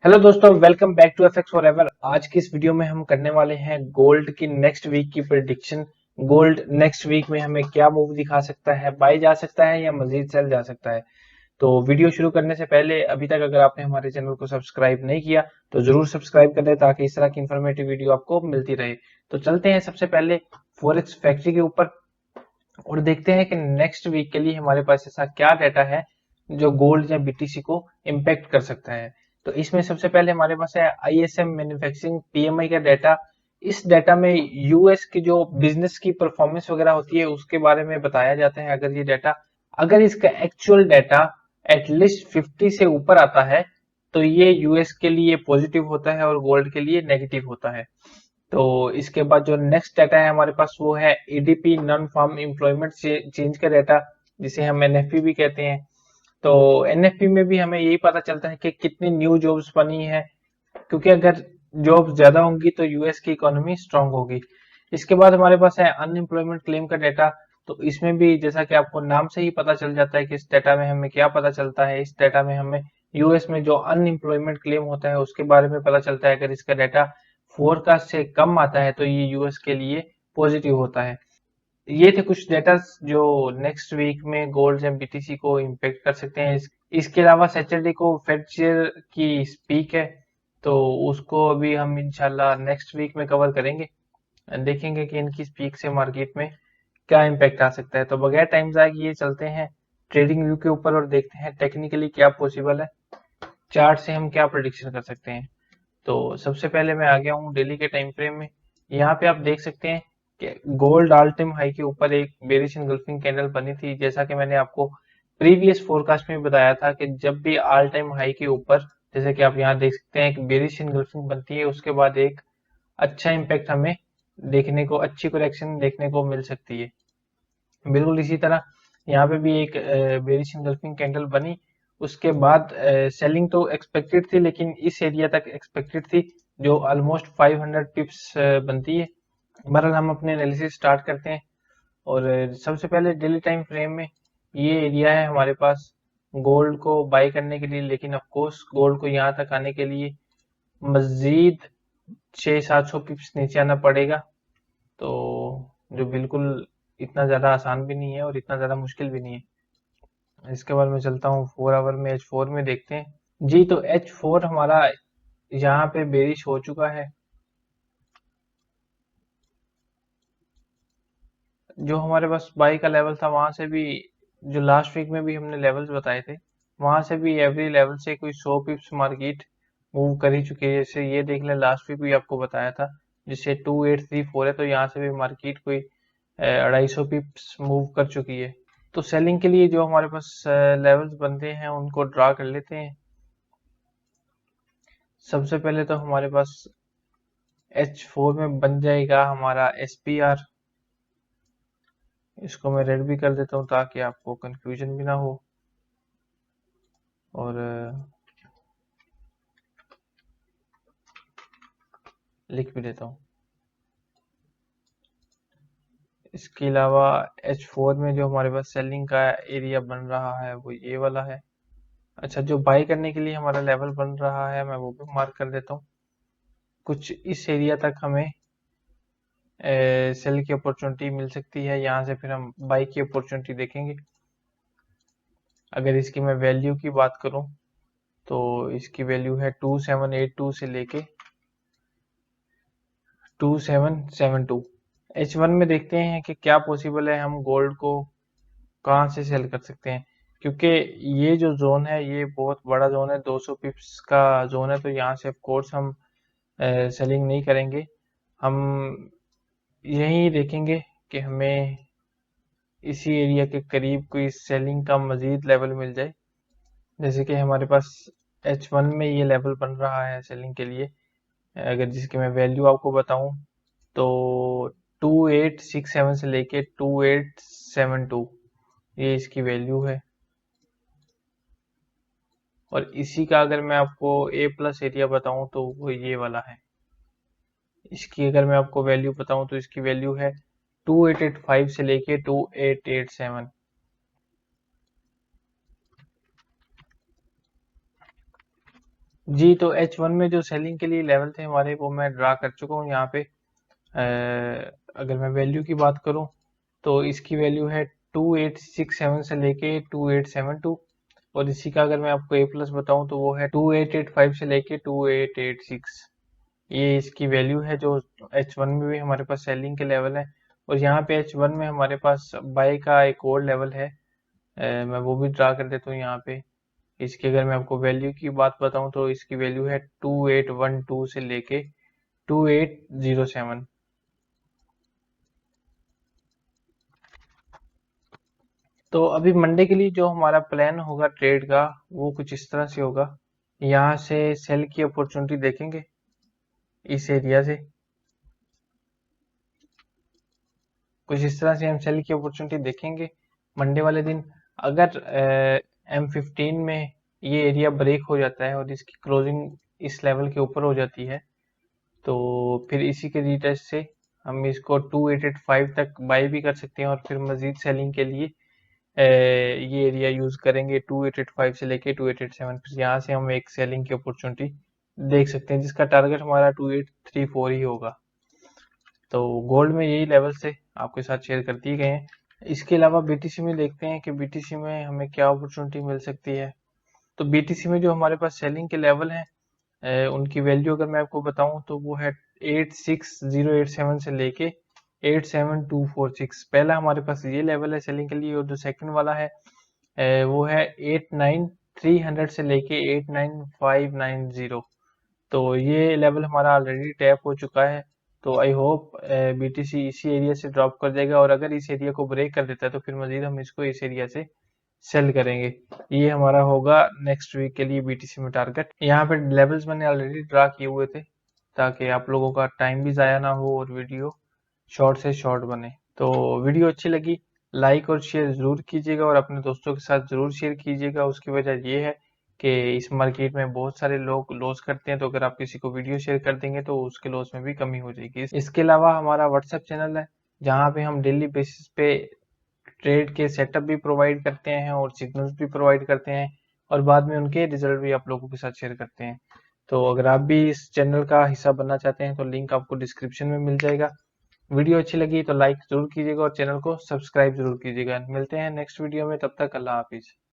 Hello दोस्तों, welcome back to FX forever. आज की इस वीडियो में हम करने वाले हैं गोल्ड की नेक्स्ट वीक की प्रिडिक्शन। गोल्ड नेक्स्ट वीक में हमें क्या मूव दिखा सकता है, बाय जा सकता है या मजीद सेल जा सकता है। तो वीडियो शुरू करने से पहले अभी तक अगर आपने हमारे चैनल को सब्सक्राइब नहीं किया तो जरूर सब्सक्राइब कर दें ताकि इस तरह की इंफॉर्मेटिव वीडियो आपको मिलती रहे। तो चलते हैं सबसे पहले फॉरेक्स फैक्ट्री के ऊपर और देखते हैं कि नेक्स्ट वीक के लिए हमारे पास ऐसा क्या डाटा है जो गोल्ड या बीटीसी को इम्पेक्ट कर सकता है। तो इसमें सबसे पहले हमारे पास है आईएसएम मैन्युफैक्चरिंग पीएमआई का डाटा। इस डाटा में यूएस की जो बिजनेस की परफॉर्मेंस वगैरह होती है उसके बारे में बताया जाता है। अगर इसका एक्चुअल डाटा एटलीस्ट 50 से ऊपर आता है तो ये यूएस के लिए पॉजिटिव होता है और गोल्ड के लिए नेगेटिव होता है। तो इसके बाद जो नेक्स्ट डाटा है हमारे पास वो है ADP non farm employment change का डाटा, जिसे हम एनएफपी भी कहते हैं। तो एनएफपी में भी हमें यही पता चलता है कि कितनी न्यू जॉब्स बनी है, क्योंकि अगर जॉब्स ज्यादा होंगी तो यूएस की इकोनॉमी स्ट्रांग होगी। इसके बाद हमारे पास है अनएम्प्लॉयमेंट क्लेम का डाटा। तो इसमें भी जैसा कि आपको नाम से ही पता चल जाता है कि इस डाटा में हमें क्या पता चलता है। इस डाटा में हमें यूएस में जो अनएम्प्लॉयमेंट क्लेम होता है उसके बारे में पता चलता है। अगर इसका डाटा फोरकास्ट से कम आता है तो ये यूएस के लिए पॉजिटिव होता है। ये थे कुछ डेटा जो नेक्स्ट वीक में गोल्ड एंड बीटीसी को इम्पेक्ट कर सकते हैं। इसके अलावा सैटरडे को फेड चेयर की स्पीक है, तो उसको अभी हम इंशाल्लाह नेक्स्ट वीक में कवर करेंगे। देखेंगे कि इनकी स्पीक से मार्केट में क्या इम्पैक्ट आ सकता है। तो बगैर टाइम जाए ये चलते हैं ट्रेडिंग व्यू के ऊपर और देखते हैं टेक्निकली क्या पॉसिबल है, चार्ट से हम क्या प्रिडिक्शन कर सकते हैं। तो सबसे पहले मैं आ गया हूँ डेली के टाइम फ्रेम में। यहाँ पे आप देख सकते हैं कि गोल्ड ऑल टाइम हाई के ऊपर एक बेरिश एंगल्फिंग कैंडल बनी थी। जैसा कि मैंने आपको प्रीवियस फोरकास्ट में बताया था कि जब भी ऑल टाइम हाई के ऊपर, जैसे कि आप यहाँ देख सकते हैं, एक बेरिश एंगल्फिंग बनती है उसके बाद एक अच्छा इम्पैक्ट हमें देखने को, अच्छी करेक्शन देखने को मिल सकती है। बिल्कुल इसी तरह यहाँ पे भी एक बेरिश एंगल्फिंग कैंडल बनी। उसके बाद सेलिंग तो एक्सपेक्टेड थी लेकिन इस एरिया तक एक्सपेक्टेड थी जो ऑलमोस्ट 500 पिप्स बनती है। बहरहाल हम अपने एनालिसिस स्टार्ट करते हैं और सबसे पहले डेली टाइम फ्रेम में ये एरिया है हमारे पास गोल्ड को बाय करने के लिए। लेकिन ऑफ कोर्स गोल्ड को यहाँ तक आने के लिए मजीद 600-700 पिप्स नीचे आना पड़ेगा। तो जो बिल्कुल इतना ज़्यादा आसान भी नहीं है और इतना ज़्यादा मुश्किल भी नहीं है। इसके बाद मैं चलता हूँ 4 आवर में, H4 में देखते हैं जी। तो H4 हमारा यहाँ पे बेरिश हो चुका है। जो हमारे पास बाई का लेवल था वहां से भी, जो लास्ट वीक में भी हमने लेवल्स बताए थे, वहां से भी एवरी लेवल से कोई 100 पिप्स मार्केट मूव कर ही चुकी है। जैसे ये देख लें, लास्ट वीक भी आपको बताया था जिससे 2834 है, तो यहाँ से भी मार्केट कोई 250 पिप्स मूव कर चुकी है। तो सेलिंग के लिए जो हमारे पास लेवल्स बनते हैं उनको ड्रा कर लेते हैं। सबसे पहले तो हमारे पास H4 में बन जाएगा हमारा SPR। इसको मैं रेड भी कर देता हूँ ताकि आपको कंफ्यूजन भी ना हो और लिख भी देता हूँ। इसके अलावा H4 में जो हमारे पास सेलिंग का एरिया बन रहा है वो ये वाला है। अच्छा, जो बाई करने के लिए हमारा लेवल बन रहा है मैं वो भी मार्क कर देता हूँ। कुछ इस एरिया तक हमें सेल की अपॉर्चुनिटी मिल सकती है। यहाँ से फिर हम बाई की अपॉर्चुनिटी देखेंगे। अगर इसकी मैं वैल्यू की बात करूं तो इसकी वैल्यू है 2782 से लेके 2772। H1 में देखते हैं कि क्या पॉसिबल है, हम गोल्ड को कहाँ से सेल कर सकते हैं। क्योंकि ये जो जोन है ये बहुत बड़ा जोन है, 200 पिप्स का जोन है। तो यहाँ से ऑफ कोर्स हम सेलिंग नहीं करेंगे। हम यही देखेंगे कि हमें इसी एरिया के करीब कोई सेलिंग का मजीद लेवल मिल जाए। जैसे कि हमारे पास H1 में ये लेवल बन रहा है सेलिंग के लिए। अगर जिसकी मैं वैल्यू आपको बताऊं तो 2867 से लेके 2872 ये इसकी वैल्यू है। और इसी का अगर मैं आपको ए प्लस एरिया बताऊं तो वो ये वाला है। इसकी अगर मैं आपको वैल्यू बताऊं तो इसकी वैल्यू है 2885 से लेके 2887। जी, तो H1 में जो सेलिंग के लिए लेवल थे हमारे वो मैं ड्रा कर चुका हूँ यहाँ पे। अगर मैं वैल्यू की बात करूँ तो इसकी वैल्यू है 2867 से लेके 2872, और इसी का अगर मैं आपको ए प्लस बताऊँ तो वो है 2885 से लेके 2886। ये इसकी वैल्यू है जो H1 में भी हमारे पास सेलिंग के लेवल है। और यहाँ पे H1 में हमारे पास बाय का एक और लेवल है, मैं वो भी ड्रा कर देता हूँ यहाँ पे। इसकी अगर मैं आपको वैल्यू की बात बताऊं तो इसकी वैल्यू है 2812 से लेके 2807। तो अभी मंडे के लिए जो हमारा प्लान होगा ट्रेड का वो कुछ इस तरह से होगा। यहाँ से सेल की अपॉर्चुनिटी देखेंगे इस एरिया से, कुछ इस तरह से हम सेल की अपॉर्चुनिटी देखेंगे मंडे वाले दिन। अगर M15 में ये एरिया ब्रेक हो जाता है और इसकी क्लोजिंग इस लेवल के ऊपर हो जाती है तो फिर इसी के रिटेस्ट से हम इसको 2885 तक बाय भी कर सकते हैं, और फिर मजीद सेलिंग के लिए ये एरिया यूज करेंगे 2885 से लेके 2887। फिर यहाँ से हम एक सेलिंग की अपॉर्चुनिटी देख सकते हैं जिसका टारगेट हमारा 2834 ही होगा। तो गोल्ड में यही लेवल से आपके साथ शेयर कर दिए गए हैं। इसके अलावा बीटीसी में देखते हैं कि बीटीसी में हमें क्या अपॉर्चुनिटी मिल सकती है। तो बीटीसी में जो हमारे पास सेलिंग के लेवल हैं, उनकी वैल्यू अगर मैं आपको बताऊं तो वो है 86087 से लेके 87246। पहला हमारे पास ये लेवल है सेलिंग के लिए, और जो सेकंड वाला है वो है 89300 से लेके 89590। तो ये लेवल हमारा ऑलरेडी टैप हो चुका है। तो आई होप बीटीसी इसी एरिया से ड्रॉप कर देगा, और अगर इस एरिया को ब्रेक कर देता है तो फिर मजीद हम इसको इस एरिया से सेल करेंगे। ये हमारा होगा नेक्स्ट वीक के लिए बीटीसी में टारगेट। यहाँ पे लेवल्स मैंने ऑलरेडी ड्रा किए हुए थे ताकि आप लोगों का टाइम भी ज़ाया ना हो और वीडियो शॉर्ट से शॉर्ट बने। तो वीडियो अच्छी लगी लाइक और शेयर ज़रूर कीजिएगा, और अपने दोस्तों के साथ ज़रूर शेयर कीजिएगा। उसकी वजह ये है कि इस मार्केट में बहुत सारे लोग लॉस करते हैं, तो अगर आप किसी को वीडियो शेयर कर देंगे तो उसके लॉस में भी कमी हो जाएगी। इसके अलावा हमारा व्हाट्सएप चैनल है जहाँ पे हम डेली बेसिस पे ट्रेड के सेटअप भी प्रोवाइड करते हैं और सिग्नल्स भी प्रोवाइड करते हैं, और बाद में उनके रिजल्ट भी आप लोगों के साथ शेयर करते हैं। तो अगर आप भी इस चैनल का हिस्सा बनना चाहते हैं तो लिंक आपको डिस्क्रिप्शन में मिल जाएगा। वीडियो अच्छी लगी तो लाइक जरूर कीजिएगा और चैनल को सब्सक्राइब जरूर कीजिएगा। मिलते हैं नेक्स्ट वीडियो में, तब तक अल्लाह हाफिज।